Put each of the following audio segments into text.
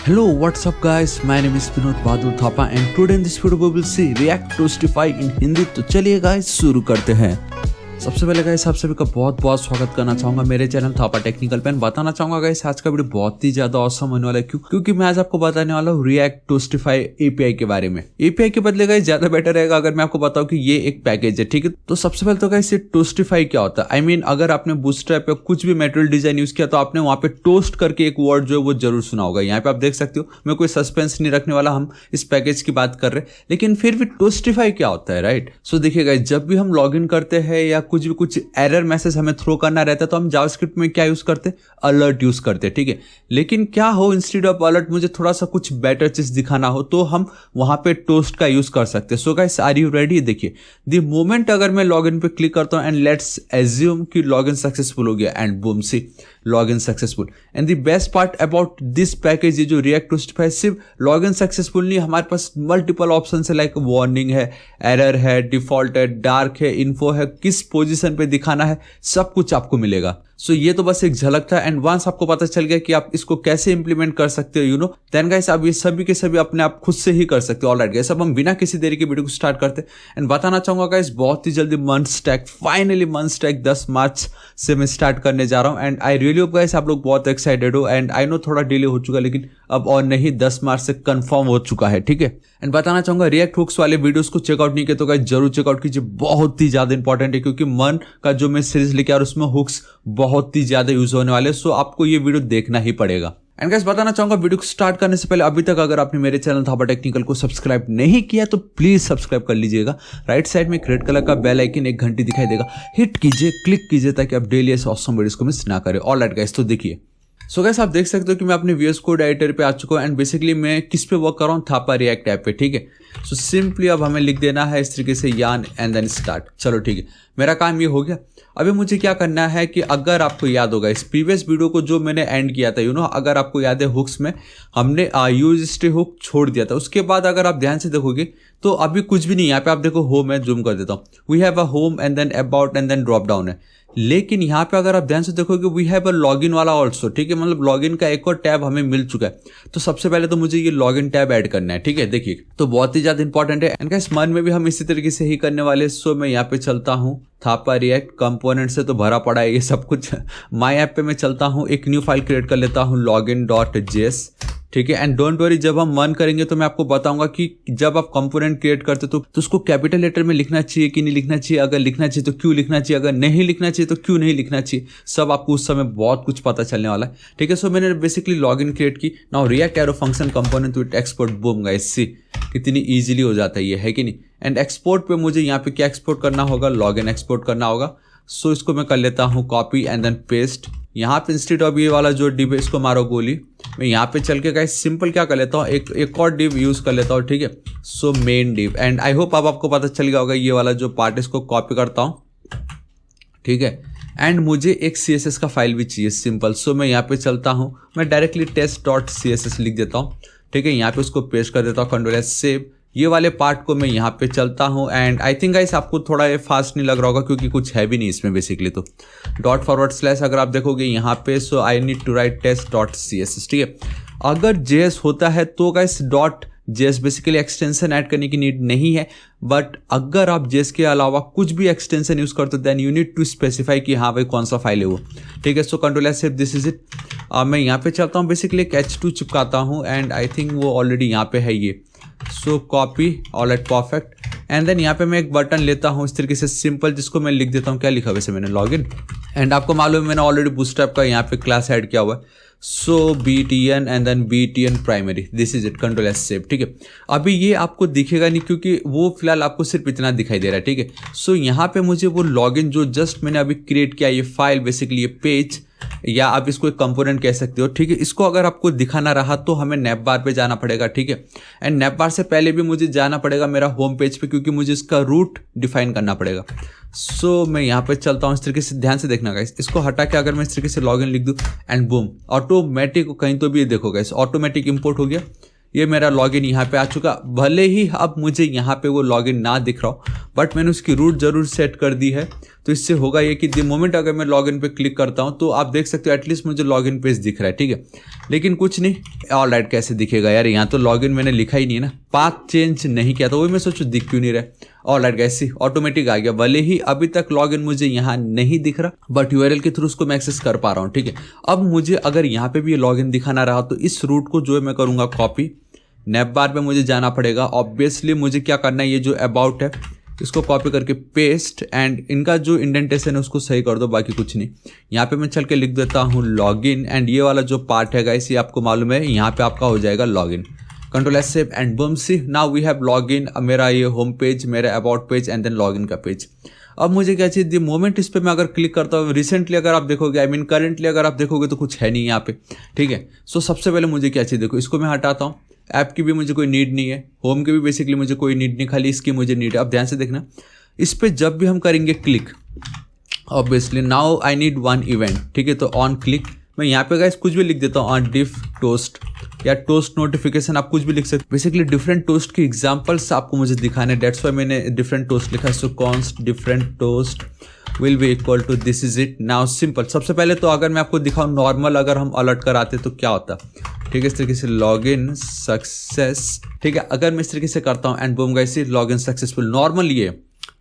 Hello, what's up guys? My name is Vinod Bahadur Thapa and today in this video we will see React Toastify in Hindi. तो चलिए guys शुरू करते हैं। सबसे पहले guys आप सभी का बहुत बहुत स्वागत करना चाहूंगा मेरे चैनल थापा टेक्निकल पे। बताना चाहूंगा गाइस आज का वीडियो बहुत ही ज्यादा ऑसम होने वाला है क्योंकि मैं आज आपको बताने वाला हूँ रिएक्ट टोस्टिफाई एपीआई के बारे में। एपीआई के बदले गाइस ज्यादा बेटर रहेगा अगर मैं आपको बताऊं कि ये एक पैकेज है, ठीक है। तो सबसे पहले तो गाइस ये टोस्टिफाई क्या होता है, आई मीन अगर आपने बूटस्ट्रैप या कुछ भी मटेरियल डिजाइन यूज किया तो आपने वहां पे टोस्ट करके एक वर्ड जो है वो जरूर सुना होगा। यहाँ पे आप देख सकते हो, मैं कोई सस्पेंस नहीं रखने वाला, हम इस पैकेज की बात कर रहे हैं, लेकिन फिर भी टोस्टिफाई क्या होता है, राइट। सो देखिए गाइस, जब भी हम लॉग इन करते हैं या कुछ एरर मैसेज हमें थ्रो करना रहता है तो हम जावास्क्रिप्ट में क्या यूज करते हैं, अलर्ट यूज करते हैं, ठीक है। लेकिन क्या हो, इंस्टेड ऑफ अलर्ट मुझे थोड़ा सा कुछ बेटर चीज दिखाना हो तो हम वहां पे टोस्ट का यूज कर सकते हैं। So guys, are you ready? देखिए द मोमेंट अगर मैं लॉग इन पे क्लिक करता हूं एंड लेट्स एज्यूम कि लॉग इन सक्सेसफुल हो गया and boom, see log in successful. And the best part about this package, ये जो रिएक्ट टोस्टिफाई सिर्फ लॉग इन सक्सेसफुल नहीं, हमारे पास मल्टीपल ऑप्शन है, लाइक वार्निंग है, एरर है, डिफॉल्ट है, डार्क है, इन्फो है, किस पोजीशन पे दिखाना है, सब कुछ आपको मिलेगा। सो ये तो बस एक झलक था एंड वंस आपको पता चल गया कि आप इसको कैसे इंप्लीमेंट कर सकते हो, यू नो, देन गाइस आप ये सभी के सभी अपने आप खुद से ही कर सकते हो। ऑलराइट गाइस, अब हम बिना किसी देरी के वीडियो को स्टार्ट करते हैं एंड बताना चाहूंगा गाइस बहुत ही जल्दी month stack, finally month stack 10 मार्च से मैं स्टार्ट करने जा रहा हूं and I really hope guys आप लोग बहुत एक्साइटेड हो। एंड आई नो थोड़ा डिले हो चुका लेकिन अब और नहीं, 10 मार्च से कंफर्म हो चुका है, ठीक है। एंड बताना चाहूंगा रिएक्ट हुक्स वाले वीडियोस को चेकआउट नहीं किया तो गाइस जरूर चेकआउट कीजिए, बहुत ही ज्यादा इंपॉर्टेंट है क्योंकि मन का जो मैं सीरीज लेके आ रहा हूं उसमें हुक्स बहुत ही ज्यादा यूज होने वाले, सो आपको ये वीडियो देखना ही पड़ेगा। एंड गाइस बताना चाहूंगा वीडियो को स्टार्ट करने से पहले अभी तक अगर आपने मेरे चैनल थापा टेक्निकल को सब्सक्राइब नहीं किया तो प्लीज सब्सक्राइब कर लीजिएगा। राइट साइड में एक रेड कलर का बेल आइकन एक घंटी दिखाई देगा, हिट कीजिए, क्लिक कीजिए ताकि आप डेली ऐसे ऑसम वीडियोस को मिस ना करें। ऑलराइट गाइस, तो देखिए सो गाइस आप देख सकते हो कि मैं अपने VS कोड एडिटर पे आ चुका हूं एंड बेसिकली मैं किस पे वर्क कर रहा हूं, थापा रिएक्ट ऐप पे, ठीक है। सो सिंपली अब हमें लिख देना है इस तरीके से यान एंड देन स्टार्ट। चलो ठीक है, मेरा काम ये हो गया। अभी मुझे क्या करना है कि अगर आपको याद होगा इस प्रीवियस वीडियो को जो मैंने एंड किया था, यू नो, अगर आपको याद है हुक्स में हमने यूज स्टे हुक छोड़ दिया था। उसके बाद अगर आप ध्यान से देखोगे तो अभी कुछ भी नहीं, यहाँ पे आप देखो होम है, जूम कर देता हूँ, we have a home and then about and then drop down है। लेकिन यहाँ पे अगर आप ध्यान से देखोगे वी हैव अ लॉगिन वाला ऑल्सो, ठीक है, मतलब लॉगिन का एक और टैब हमें मिल चुका है। तो सबसे पहले तो मुझे ये लॉगिन टैब ऐड करना है, ठीक है। देखिए तो बहुत ही ज्यादा इंपॉर्टेंट है एंड गाइस मन में भी हम इसी तरीके से ही करने वाले। सो मैं यहाँ पे चलता हूँ, थापा रिएक्ट कंपोनेंट से तो भरा पड़ा है ये सब कुछ। माई ऐप पे मैं चलता हूँ, एक न्यू फाइल क्रिएट कर लेता हूँ login.js, ठीक है। एंड डोंट वरी, जब हम मन करेंगे तो मैं आपको बताऊंगा कि जब आप कंपोनेंट क्रिएट करते तो उसको कैपिटल लेटर में लिखना चाहिए कि नहीं लिखना चाहिए, अगर लिखना चाहिए तो क्यों लिखना चाहिए, अगर नहीं लिखना चाहिए तो क्यों नहीं लिखना चाहिए, सब आपको उस समय बहुत कुछ पता चलने वाला है, ठीक है। सो मैंने बेसिकली लॉगिन क्रिएट की। Now React arrow function component with export, boom guys, see कितनी ईजिली हो जाता है ये, है कि नहीं। एंड एक्सपोर्ट पे मुझे यहाँ पे क्या एक्सपोर्ट करना होगा, लॉगिन एक्सपोर्ट करना होगा। सो इसको मैं कर लेता हूँ कॉपी एंड देन पेस्ट। यहाँ पे इंस्टेड ऑफ ये वाला जो डिव है इसको मारो गोली, मैं यहाँ पे चल के गाइस सिंपल क्या कर लेता हूँ, एक और डिव यूज कर लेता हूँ, ठीक है। So main div, and I hope अब आपको पता चल गया होगा, ये वाला जो पार्ट इसको कॉपी करता हूँ, ठीक है। एंड मुझे एक CSS का फाइल भी चाहिए, सिंपल। सो मैं यहाँ पे चलता हूँ, मैं डायरेक्टली test.css लिख देता हूँ, ठीक है। यहाँ पे उसको पेस्ट कर देता हूँ, कंट्रोल एस सेव। ये वाले पार्ट को मैं यहाँ पे चलता हूँ एंड आई थिंक गाइस आपको थोड़ा ये फास्ट नहीं लग रहा होगा क्योंकि कुछ है भी नहीं इसमें बेसिकली। तो ./ अगर आप देखोगे यहाँ पे, so I need to write test.css, ठीक है। अगर JS होता है तो guys .js basically extension add करने की नीड नहीं है, बट अगर आप JS के अलावा कुछ भी एक्सटेंशन यूज करते हो then you need to specify कि हाँ भाई कौन सा फाइल है वो, ठीक है। So control S save, this is it. मैं यहाँ पे चलता हूँ, बेसिकली एक H2 चिपकाता हूँ एंड आई थिंक वो ऑलरेडी यहाँ पे है ये। So copy, alright perfect. And then यहाँ पे मैं एक बटन लेता हूँ इस तरीके से सिंपल, जिसको मैं लिख देता हूँ, क्या लिखा वैसे मैंने, लॉगिन। एंड आपको मालूम है मैंने ऑलरेडी बूटस्ट्रैप का यहाँ पे क्लास ऐड किया हुआ है। So BTN and then BTN primary, this is it, control S save, ठीक है। अभी ये आपको दिखेगा नहीं क्योंकि वो फिलहाल आपको सिर्फ इतना दिखाई दे रहा है, ठीक है। सो यहाँ पे मुझे वो लॉगिन जो जस्ट मैंने अभी क्रिएट किया, ये फाइल बेसिकली ये पेज, या आप इसको एक कंपोनेंट कह सकते हो, ठीक है। इसको अगर आपको दिखाना रहा तो हमें नैप बार पे जाना पड़ेगा, ठीक है। एंड नैप बार से पहले भी मुझे जाना पड़ेगा मेरा होम पेज पे क्योंकि मुझे इसका रूट डिफाइन करना पड़ेगा। सो मैं यहाँ पे चलता हूँ इस तरीके से, ध्यान से देखना गाइस, इसको हटा के अगर मैं इस तरीके से लॉगिन लिख दूँ एंड बूम, ऑटोमेटिक कहीं तो भी देखो गाइस ऑटोमेटिक इंपोर्ट हो गया। ये मेरा लॉगिन यहाँ पे आ चुका, भले ही अब मुझे यहाँ पे वो लॉगिन ना दिख रहा हो बट मैंने उसकी रूट जरूर सेट कर दी है। तो इससे होगा ये कि द मोमेंट अगर मैं लॉगिन पे क्लिक करता हूँ तो आप देख सकते हो एटलीस्ट मुझे लॉगिन पेज दिख रहा है, ठीक है। लेकिन कुछ नहीं, ऑल राइट कैसे दिखेगा यार, यहाँ तो लॉगिन मैंने लिखा ही नहीं है ना, पाथ चेंज नहीं किया, तो वही मैं सोचूं दिख क्यों नहीं रहा है। ऑल राइट कैसे ऑटोमेटिक आ गया, भले ही अभी तक लॉगिन मुझे यहाँ नहीं दिख रहा बट यूआरएल के थ्रू उसको मैं एक्सेस कर पा रहा हूँ, ठीक है। अब मुझे अगर यहाँ पे भी ये लॉगिन दिखाना रहा तो इस रूट को जो है मैं करूँगा कॉपी, नैप बार पे मुझे जाना पड़ेगा। ऑब्वियसली मुझे क्या करना है, ये जो अबाउट है इसको कॉपी करके पेस्ट एंड इनका जो इंडेंटेशन है उसको सही कर दो, बाकी कुछ नहीं। यहाँ पे मैं चल के लिख देता हूँ लॉगिन एंड ये वाला जो पार्ट है गाइस ये आपको मालूम है यहाँ पे आपका हो जाएगा login. Control S save and boom, see now we have login, मेरा ये होम पेज, मेरा about page and then login का पेज। अब मुझे क्या चाहिए, द मोमेंट इस पे मैं अगर क्लिक करता हूँ, रिसेंटली अगर आप देखोगे, आई मीन करेंटली अगर आप देखोगे तो कुछ है नहीं यहाँ पे, ठीक है। सो सबसे पहले मुझे क्या चाहिए, देखो इसको मैं हटाता हूँ, ऐप की भी मुझे कोई नीड नहीं है, होम की भी बेसिकली मुझे कोई नीड नहीं, खाली इसकी मुझे नीड है। अब ध्यान से देखना, इस पे जब भी हम करेंगे click, obviously now I need one event, ठीक है। तो ऑन क्लिक मैं यहाँ पे गाइस कुछ भी लिख देता हूँ, ऑन डिफ टोस्ट या टोस्ट नोटिफिकेशन, आप कुछ भी लिख सकते हो। बेसिकली डिफरेंट टोस्ट के एग्जांपल्स आपको मुझे दिखाने, डेट्स वाई मैंने डिफरेंट टोस्ट लिखा है। So const different toast will be equal to this is it. Now simple, सबसे पहले तो अगर मैं आपको दिखाऊँ नॉर्मल अगर हम अलर्ट कराते तो क्या होता, ठीक है। इस तरीके से लॉगिन सक्सेस, ठीक है। अगर मैं इस तरीके से करता हूँ and boom guys login successful, normal ये,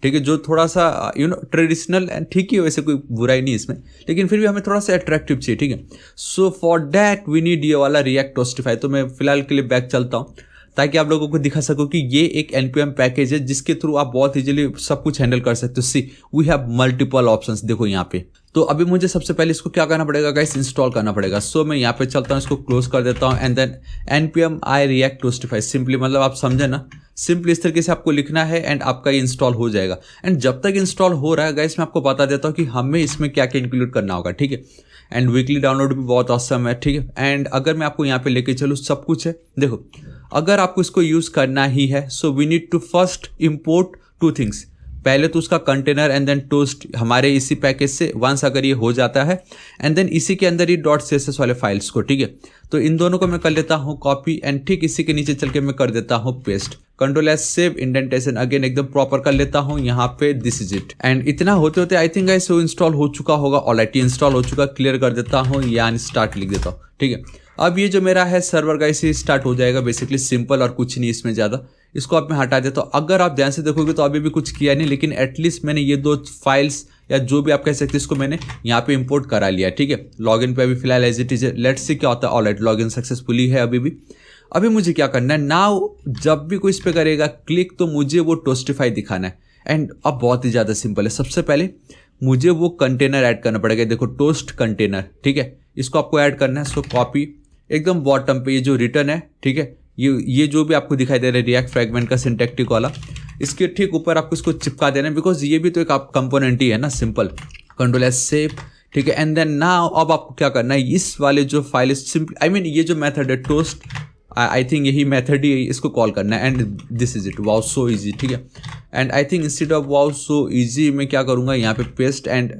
ठीक है, जो थोड़ा सा ट्रेडिशनल एंड ठीक ही है, वैसे कोई बुराई नहीं इसमें, लेकिन फिर भी हमें थोड़ा सा अट्रैक्टिव चाहिए, ठीक है। So for that we need ये वाला रिएक्ट टोस्टिफाई। तो मैं फिलहाल के लिए बैक चलता हूँ ताकि आप लोगों को दिखा सकूं कि ये एक npm पैकेज है जिसके थ्रू आप बहुत इजीली सब कुछ हैंडल कर सकते हो। सी वी हैव मल्टीपल ऑप्शंस, देखो यहाँ पे। तो अभी मुझे सबसे पहले इसको क्या करना पड़ेगा गाइस, इंस्टॉल करना पड़ेगा। सो मैं यहाँ पे चलता हूँ, इसको क्लोज कर देता हूँ and then npm i react toastify, simply मतलब आप समझे ना, सिंपली इस तरीके से आपको लिखना है एंड आपका ये इंस्टॉल हो जाएगा। एंड जब तक इंस्टॉल हो रहा है गाइस मैं आपको बता देता हूँ कि हमें इसमें क्या क्या इंक्लूड करना होगा, ठीक है। एंड वीकली डाउनलोड भी बहुत ऑसम है, ठीक है। एंड अगर मैं आपको यहाँ पे लेके चलूँ, सब कुछ है। देखो अगर आपको इसको यूज करना ही है so we need to first import two things, पहले तो उसका कंटेनर एंड देन टोस्ट हमारे इसी पैकेज से वंस अगर ये हो जाता है एंड देन इसी के अंदर ही .css वाले फाइल्स को, ठीक है। तो इन दोनों को मैं कर लेता हूँ कॉपी एंड ठीक इसी के नीचे चल के मैं कर देता हूँ paste. Control S save indentation again एकदम प्रॉपर कर लेता हूँ यहाँ पे, दिस इज इट। एंड इतना होते होते आई थिंक गाइस वो इंस्टॉल हो चुका होगा, ऑलरेडी इंस्टॉल हो चुका, क्लियर कर देता हूँ यानी स्टार्ट लिख देता हूँ, ठीक है। अब ये जो मेरा है सर्वर गाइस ये स्टार्ट हो जाएगा, बेसिकली सिंपल और कुछ नहीं इसमें ज़्यादा। इसको अब मैं हटा देता हूँ। अगर आप ध्यान से देखोगे तो अभी भी कुछ किया नहीं, लेकिन एटलीस्ट मैंने ये दो फाइल्स या जो भी आप कह सकते हैं इसको मैंने यहाँ पे इंपोर्ट करा लिया, ठीक है। लॉगिन पे अभी फिलहाल एज इट इज है, लेट्स सी क्या होता है। ऑलराइट लॉगिन सक्सेसफुली है अभी भी। अभी मुझे क्या करना है, नाउ जब भी कोई इस पर करेगा क्लिक तो मुझे वो टोस्टिफाई दिखाना है। एंड अब बहुत ही ज़्यादा सिंपल है, सबसे पहले मुझे वो कंटेनर ऐड करना पड़ेगा। देखो टोस्ट कंटेनर, ठीक है, इसको आपको ऐड करना है। सो कॉपी एकदम बॉटम पे ये जो रिटर्न है, ठीक है, ये जो भी आपको दिखाई दे रहा है रिएक्ट फ्रैगमेंट का सिंटैक्टिक वाला, इसके ठीक ऊपर आपको इसको चिपका देना है, बिकॉज ये भी तो एक कंपोनेंट ही है ना, सिंपल। कंट्रोल एस सेव, ठीक है। एंड देन नाउ अब आपको क्या करना है, इस वाले जो फाइल सिंपल आई मीन ये जो मेथड है टोस्ट, आई थिंक यही मेथड ही इसको कॉल करना है and this is it. Wow so easy, ठीक है। And I think instead of wow so easy मैं क्या करूँगा यहाँ पे पेस्ट एंड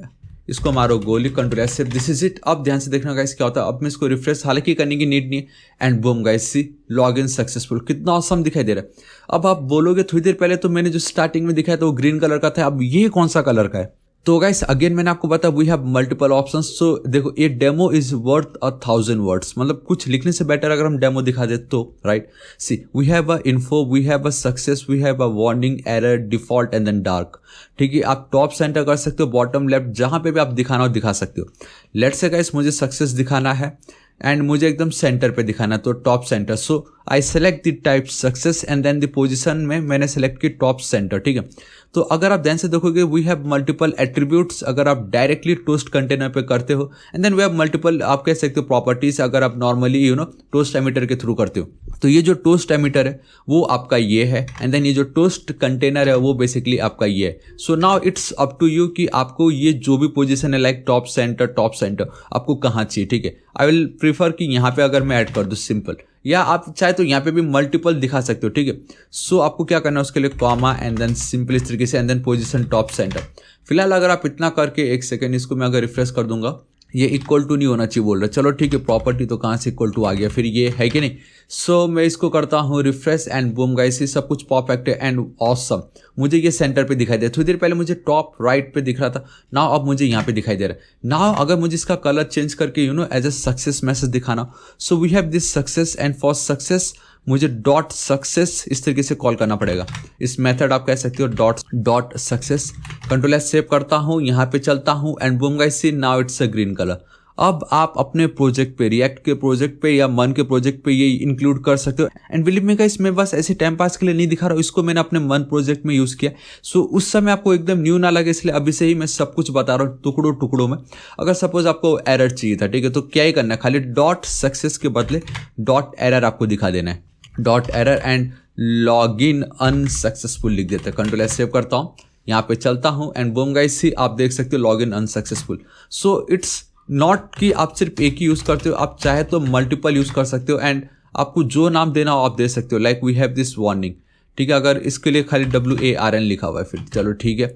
इसको मारो गोली, control S save, this is it. अब ध्यान से देखना गाइस क्या होता है। अब मैं इसको रिफ्रेश हालांकि करने की नीड नहीं है and boom guys see login successful, कितना ऑसम दिखाई दे रहा है। अब आप बोलोगे थोड़ी देर पहले तो मैंने जो स्टार्टिंग में दिखाया था वो ग्रीन कलर का था, अब ये कौन सा कलर का है। तो गाइस अगेन मैंने आपको बताया वी हैव मल्टीपल ऑप्शंस। सो देखो ये डेमो इज वर्थ 1000 वर्ड्स, मतलब कुछ लिखने से बेटर अगर हम डेमो दिखा दे तो, right. See we have a info, we have a success, we have a warning, error, default and then dark, ठीक है। आप टॉप सेंटर कर सकते हो, बॉटम लेफ्ट, जहां पे भी आप दिखाना हो दिखा सकते हो। लेट्स से गाइस मुझे सक्सेस दिखाना है एंड मुझे एकदम सेंटर पे दिखाना है, तो top center. So I select the type success and then the position में मैंने सेलेक्ट की टॉप सेंटर, ठीक है। तो अगर आप ध्यान से देखोगे वी हैव मल्टीपल एट्रीब्यूट्स अगर आप डायरेक्टली टोस्ट कंटेनर पे करते हो and then we have multiple आप कह सकते हो प्रॉपर्टीज अगर आप नॉर्मली टोस्ट एमिटर के थ्रू करते हो। तो ये जो टोस्ट एमिटर है वो आपका ये है एंड देन ये जो टोस्ट कंटेनर है वो बेसिकली आपका ये है। So now it's up to you कि आपको ये जो भी पोजीशन है लाइक टॉप सेंटर आपको कहाँ चाहिए, ठीक है। आई विल प्रीफर कि यहाँ पे अगर मैं ऐड कर दूँ सिंपल, या आप चाहे तो यहाँ पे भी मल्टीपल दिखा सकते हो, ठीक है। सो आपको क्या करना है उसके लिए कॉमा एंड देन सिंपल इस तरीके से and then position top center. फिलहाल अगर आप इतना करके एक सेकेंड इसको मैं अगर रिफ्रेश कर दूंगा, ये इक्वल टू नहीं होना चाहिए बोल रहा है। चलो ठीक है, प्रॉपर्टी तो कहाँ से इक्वल टू आ गया फिर, ये है कि नहीं। सो मैं इसको करता हूँ रिफ्रेश एंड बूम गाइस, ये सब कुछ परफेक्ट है एंड ऑसम। मुझे ये सेंटर पे दिखाई दे रहा है, थोड़ी देर पहले मुझे टॉप राइट पे दिख रहा था, नाउ अब मुझे यहाँ पे दिखाई दे रहा है। नाउ अगर मुझे इसका कलर चेंज करके एज ए सक्सेस मैसेज दिखाना, so we have this success and for success मुझे डॉट सक्सेस इस तरीके से कॉल करना पड़ेगा। इस मेथड आप कह सकते हो dot success. Control S save करता हूँ, यहाँ पे चलता हूँ and boom guys see now it's a green colour. अब आप अपने प्रोजेक्ट पे, रिएक्ट के प्रोजेक्ट पे या मन के प्रोजेक्ट पे ये इंक्लूड कर सकते हो। एंड बिलीव मी गाइस, मैं बस ऐसे टाइम पास के लिए नहीं दिखा रहा हूँ, इसको मैंने अपने मन प्रोजेक्ट में यूज़ किया। सो उस समय आपको एकदम न्यू ना लगे, इसलिए अभी से ही मैं सब कुछ बता रहा हूँ टुकड़ों टुकड़ों में। अगर सपोज आपको एरर चाहिए था, ठीक है, तो क्या ही करना है, खाली डॉट सक्सेस के बदले डॉट एरर आपको दिखा देना है। Dot error and log in unsuccessful लिख देते हैं। कंट्रोल एस सेव करता हूँ, यहाँ पे चलता हूँ एंड बूम गाइस सी आप देख सकते हो log in unsuccessful. So it's not कि आप सिर्फ एक ही यूज़ करते हो, आप चाहे तो मल्टीपल यूज़ कर सकते हो एंड आपको जो नाम देना हो आप दे सकते हो। Like we have this warning, ठीक है, अगर इसके लिए खाली WARN लिखा हुआ है फिर चलो ठीक है।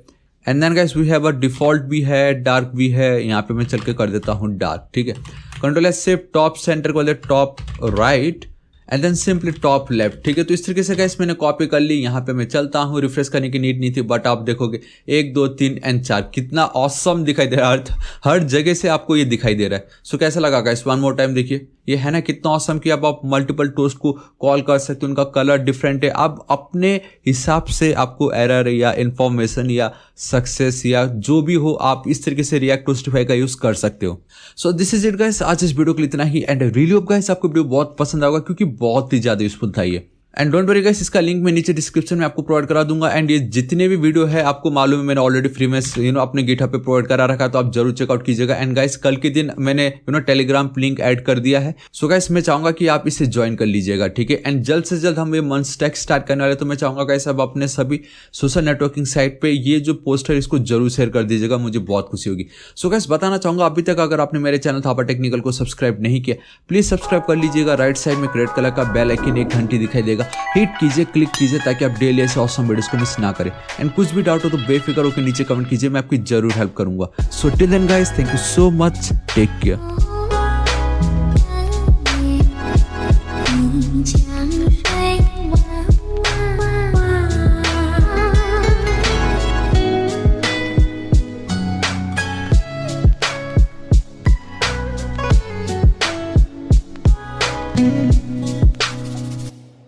And then guys we have a default भी है, डार्क भी है, यहाँ पे मैं चल के कर देता हूँ डार्क, ठीक है। Control S save top center को top right and then simply top left, ठीक है। तो इस तरीके से गाइस मैंने कॉपी कर ली, यहाँ पे मैं चलता हूँ, रिफ्रेश करने की नीड नहीं थी, बट आप देखोगे 1 2 3 एंड 4 कितना ऑसम दिखाई दे रहा है, हर जगह से आपको ये दिखाई दे रहा है। सो कैसा लगा गाइस, वन मोर टाइम देखिए, ये है ना कितना ऑसम कि अब आप मल्टीपल टोस्ट को कॉल कर सकते हो, उनका कलर डिफरेंट है। अब अपने हिसाब से आपको एरर या इन्फॉर्मेशन या सक्सेस या जो भी हो, आप इस तरीके से रिएक्ट टोस्टिफाई का यूज कर सकते हो। So this is it guys, आज इस वीडियो के लिए इतना ही एंड रियली होप गाइस आपको वीडियो बहुत पसंद आएगा क्योंकि बहुत ही ज्यादा यूजफुल था ये। एंड डोंट वरी गाइस, इसका लिंक मैं नीचे डिस्क्रिप्शन में आपको प्रोवाइड करा दूंगा। एंड ये जितने भी वीडियो है आपको मालूम है मैंने ऑलरेडी फ्री में अपने गिटहब पे प्रोवाइड करा रखा है, तो आप जरूर चेकआउट कीजिएगा। एंड गाइस कल के दिन मैंने टेलीग्राम लिंक ऐड कर दिया है। सो गाइस मैं चाहूंगा कि आप इसे ज्वाइन कर लीजिएगा, ठीक है। एंड जल्द से जल्द हम ये मंथ स्टैक स्टार्ट करने वाले, तो मैं चाहूंगा गाइस अब अपने सभी सोशल नेटवर्किंग साइट पे ये जो पोस्ट है इसको जरूर शेयर कर दीजिएगा, मुझे बहुत खुशी होगी। सो गाइस बताना चाहूंगा अभी तक अगर आपने मेरे चैनल थापा टेक्निकल को सब्सक्राइब नहीं किया, प्लीज सब्सक्राइब कर लीजिएगा। राइट साइड में रेड कलर का बेल आइकन एक घंटी दिखाई देगा, हिट कीजिए, क्लिक कीजिए ताकि आप डेली ऐसे ऑसम वीडियोस को मिस ना करें। एंड कुछ भी डाउट हो तो बेफिक्र होकर नीचे कमेंट कीजिए, मैं आपकी जरूर हेल्प करूंगा। So till then guys, thank you so much, take care.